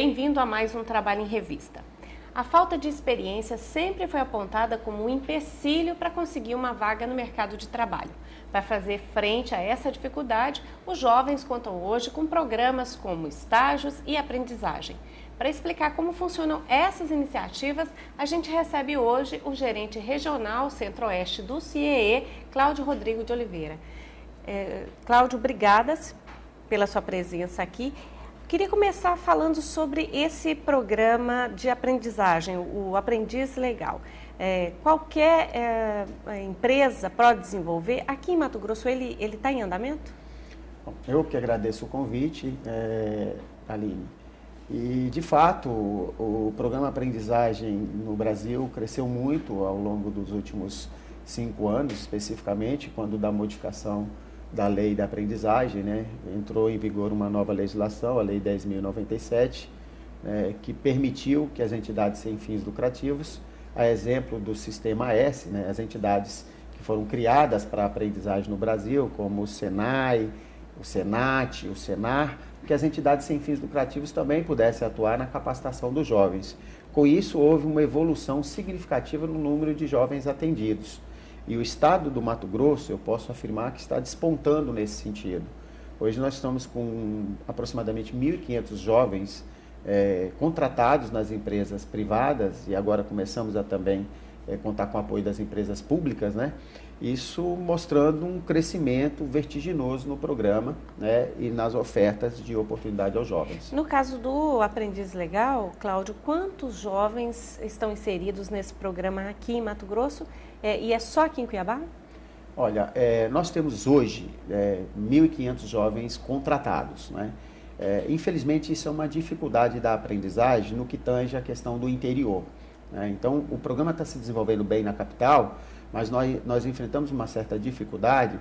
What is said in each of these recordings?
Bem-vindo a mais um Trabalho em Revista. A falta de experiência sempre foi apontada como um empecilho para conseguir uma vaga no mercado de trabalho. Para fazer frente a essa dificuldade, os jovens contam hoje com programas como estágios e aprendizagem. Para explicar como funcionam essas iniciativas, a gente recebe hoje o gerente regional Centro-Oeste do CIEE, Cláudio Rodrigo de Oliveira. Cláudio, obrigadas pela sua presença aqui. Queria começar falando sobre esse programa de aprendizagem, o Aprendiz Legal. Qualquer empresa pode desenvolver. Aqui em Mato Grosso, ele está em andamento? Bom, eu que agradeço o convite, Aline. E, de fato, o programa Aprendizagem no Brasil cresceu muito ao longo dos últimos 5 anos, especificamente, quando da modificação da lei da aprendizagem, né? Entrou em vigor uma nova legislação, a Lei 10.097, que permitiu que as entidades sem fins lucrativos, a exemplo do Sistema S, né? As entidades que foram criadas para a aprendizagem no Brasil, como o Senai, o Senat, o Senar, que as entidades sem fins lucrativos também pudessem atuar na capacitação dos jovens. Com isso, houve uma evolução significativa no número de jovens atendidos. E o estado do Mato Grosso, eu posso afirmar que está despontando nesse sentido. Hoje nós estamos com aproximadamente 1.500 jovens contratados nas empresas privadas e agora começamos a também contar com o apoio das empresas públicas, né? Isso mostrando um crescimento vertiginoso no programa, né, e nas ofertas de oportunidade aos jovens. No caso do Aprendiz Legal, Cláudio, quantos jovens estão inseridos nesse programa aqui em Mato Grosso? E é só aqui em Cuiabá? Olha, nós temos hoje 1.500 jovens contratados, né? Infelizmente, isso é uma dificuldade da aprendizagem no que tange a questão do interior, né? Então, o programa está se desenvolvendo bem na capital, mas nós enfrentamos uma certa dificuldade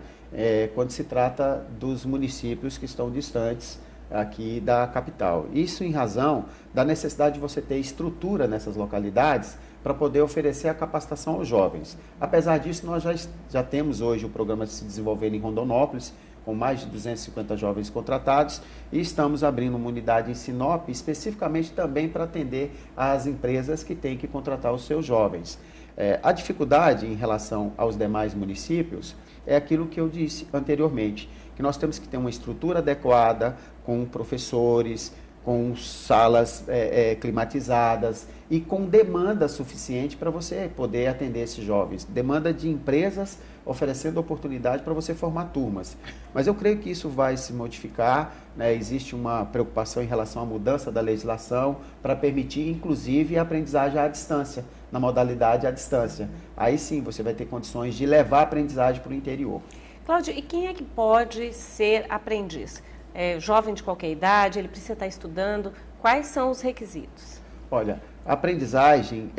quando se trata dos municípios que estão distantes aqui da capital. Isso em razão da necessidade de você ter estrutura nessas localidades para poder oferecer a capacitação aos jovens. Apesar disso, nós já temos hoje o programa se desenvolvendo em Rondonópolis, com mais de 250 jovens contratados, e estamos abrindo uma unidade em Sinop, especificamente também para atender as empresas que têm que contratar os seus jovens. A dificuldade em relação aos demais municípios é aquilo que eu disse anteriormente, que nós temos que ter uma estrutura adequada, com professores, com salas climatizadas e com demanda suficiente para você poder atender esses jovens. Demanda de empresas oferecendo oportunidade para você formar turmas. Mas eu creio que isso vai se modificar, né? Existe uma preocupação em relação à mudança da legislação para permitir, inclusive, a aprendizagem à distância, na modalidade à distância. Aí sim você vai ter condições de levar a aprendizagem para o interior. Cláudio, e quem é que pode ser aprendiz? Jovem de qualquer idade, ele precisa estar estudando? Quais são os requisitos? Olha, a aprendizagem,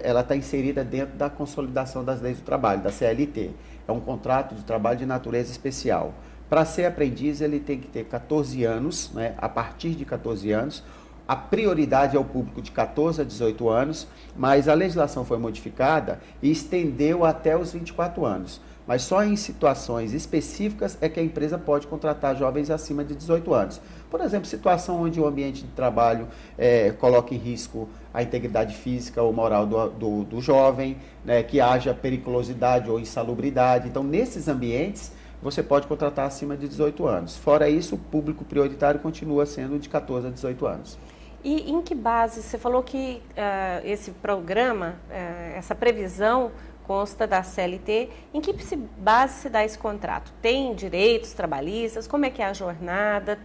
ela está inserida dentro da consolidação das leis do trabalho, da CLT. É um contrato de trabalho de natureza especial. Para ser aprendiz, ele tem que ter 14 anos, né? A partir de 14 anos. A prioridade é o público de 14 a 18 anos, mas a legislação foi modificada e estendeu até os 24 anos. Mas só em situações específicas é que a empresa pode contratar jovens acima de 18 anos. Por exemplo, situação onde o ambiente de trabalho coloca em risco a integridade física ou moral do jovem, né, que haja periculosidade ou insalubridade. Então, nesses ambientes, você pode contratar acima de 18 anos. Fora isso, o público prioritário continua sendo de 14 a 18 anos. E em que base? Você falou que esse programa, essa previsão consta da CLT. Em que base se dá esse contrato? Tem direitos trabalhistas? Como é que é a jornada?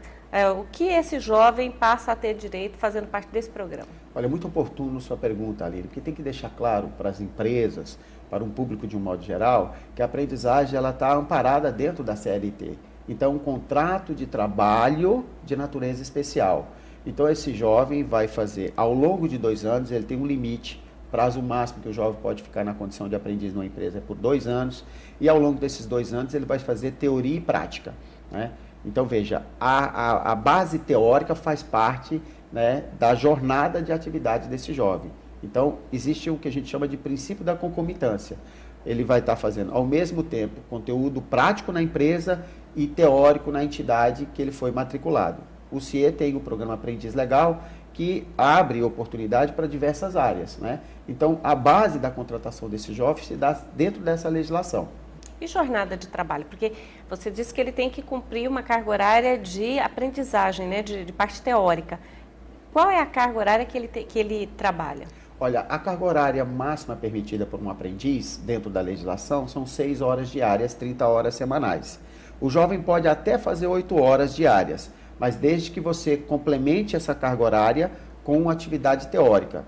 O que esse jovem passa a ter direito fazendo parte desse programa? Olha, muito oportuno sua pergunta, Aline, porque tem que deixar claro para as empresas, para um público de um modo geral, que a aprendizagem está amparada dentro da CLT. Então, um contrato de trabalho de natureza especial. Então, esse jovem vai fazer, ao longo de 2 anos, ele tem um limite, prazo máximo que o jovem pode ficar na condição de aprendiz numa empresa é por 2 anos, e ao longo desses 2 anos ele vai fazer teoria e prática, né? Então, veja, a base teórica faz parte, né, da jornada de atividade desse jovem. Então, existe o que a gente chama de princípio da concomitância. Ele vai estar fazendo, ao mesmo tempo, conteúdo prático na empresa e teórico na entidade que ele foi matriculado. O CIE tem o programa Aprendiz Legal, que abre oportunidade para diversas áreas, né? Então, a base da contratação desse jovem se dá dentro dessa legislação. E jornada de trabalho? Porque você disse que ele tem que cumprir uma carga horária de aprendizagem, né? De parte teórica. Qual é a carga horária que ele trabalha? Olha, a carga horária máxima permitida por um aprendiz, dentro da legislação, são 6 horas diárias, 30 horas semanais. O jovem pode até fazer 8 horas diárias, mas desde que você complemente essa carga horária com uma atividade teórica.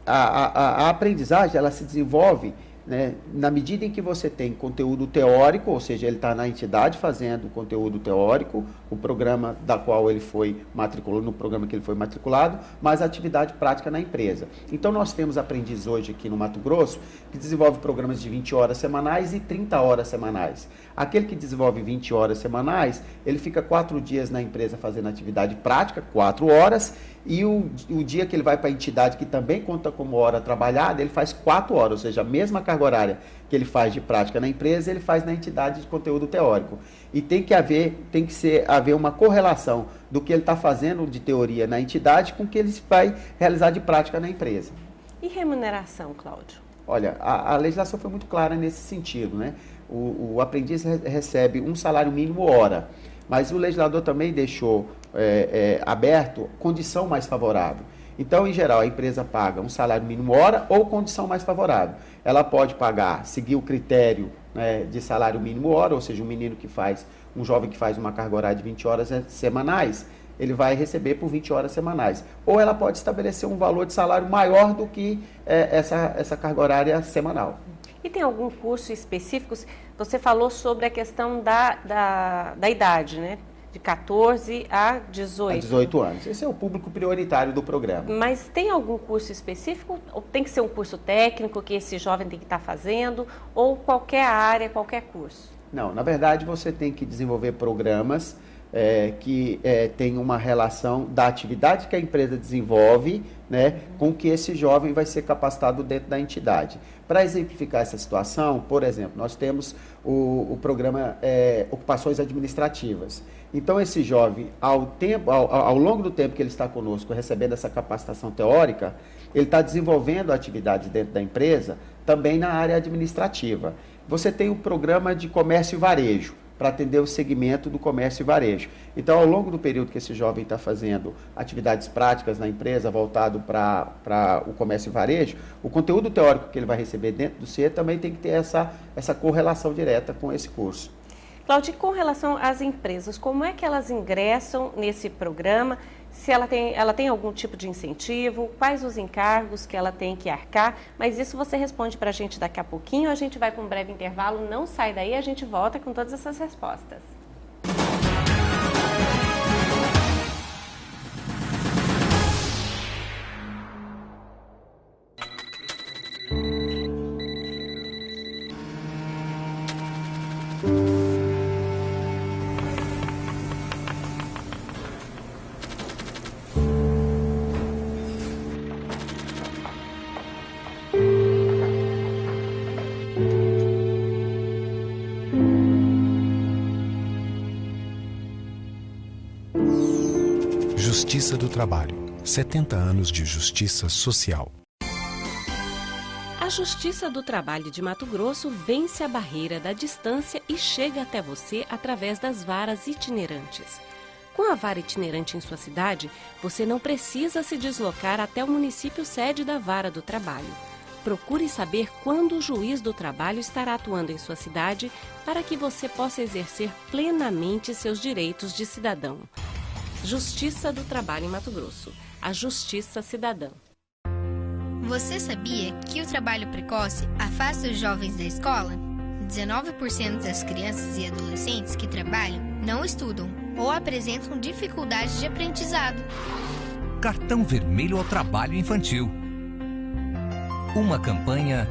A aprendizagem, ela se desenvolve, né, na medida em que você tem conteúdo teórico, ou seja, ele está na entidade fazendo conteúdo teórico, o programa da qual ele foi matriculado, no programa que ele foi matriculado, mas a atividade prática na empresa. Então, nós temos aprendizes hoje aqui no Mato Grosso que desenvolve programas de 20 horas semanais e 30 horas semanais. Aquele que desenvolve 20 horas semanais, ele fica 4 dias na empresa fazendo atividade prática, 4 horas, e o dia que ele vai para a entidade, que também conta como hora trabalhada, ele faz 4 horas, ou seja, a mesma carga horária que ele faz de prática na empresa, ele faz na entidade de conteúdo teórico. E tem que haver uma correlação do que ele está fazendo de teoria na entidade com o que ele vai realizar de prática na empresa. E remuneração, Cláudio? Olha, a legislação foi muito clara nesse sentido, né? O aprendiz recebe um salário mínimo hora, mas o legislador também deixou aberto condição mais favorável. Então, em geral, a empresa paga um salário mínimo hora ou condição mais favorável. Ela pode pagar, seguir o critério, né, de salário mínimo hora, ou seja, um jovem que faz uma carga horária de 20 horas semanais, ele vai receber por 20 horas semanais. Ou ela pode estabelecer um valor de salário maior do que essa carga horária semanal. E tem algum curso específico? Você falou sobre a questão da idade, né? De 14 a 18. A 18 anos. Esse é o público prioritário do programa. Mas tem algum curso específico? Ou tem que ser um curso técnico que esse jovem tem que estar fazendo? Ou qualquer área, qualquer curso? Não, na verdade você tem que desenvolver programas que tem uma relação da atividade que a empresa desenvolve, né, com que esse jovem vai ser capacitado dentro da entidade. Para exemplificar essa situação, por exemplo, nós temos o programa Ocupações Administrativas. Então, esse jovem, ao longo do tempo que ele está conosco, recebendo essa capacitação teórica, ele está desenvolvendo atividades dentro da empresa, também na área administrativa. Você tem o programa de comércio e varejo, para atender o segmento do comércio e varejo. Então, ao longo do período que esse jovem está fazendo atividades práticas na empresa, voltado para o comércio e varejo, o conteúdo teórico que ele vai receber dentro do CIE também tem que ter essa correlação direta com esse curso. Cláudio, com relação às empresas, como é que elas ingressam nesse programa? Se ela tem algum tipo de incentivo, quais os encargos que ela tem que arcar, mas isso você responde para a gente daqui a pouquinho, a gente vai para um breve intervalo, não sai daí, a gente volta com todas essas respostas. Justiça do Trabalho. 70 anos de justiça social. A Justiça do Trabalho de Mato Grosso vence a barreira da distância e chega até você através das varas itinerantes. Com a vara itinerante em sua cidade, você não precisa se deslocar até o município sede da vara do trabalho. Procure saber quando o juiz do trabalho estará atuando em sua cidade para que você possa exercer plenamente seus direitos de cidadão. Justiça do Trabalho em Mato Grosso. A Justiça Cidadã. Você sabia que o trabalho precoce afasta os jovens da escola? 19% das crianças e adolescentes que trabalham não estudam ou apresentam dificuldades de aprendizado. Cartão Vermelho ao Trabalho Infantil. Uma campanha.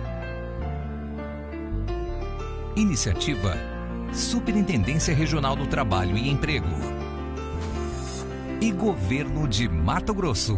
Iniciativa Superintendência Regional do Trabalho e Emprego e Governo de Mato Grosso.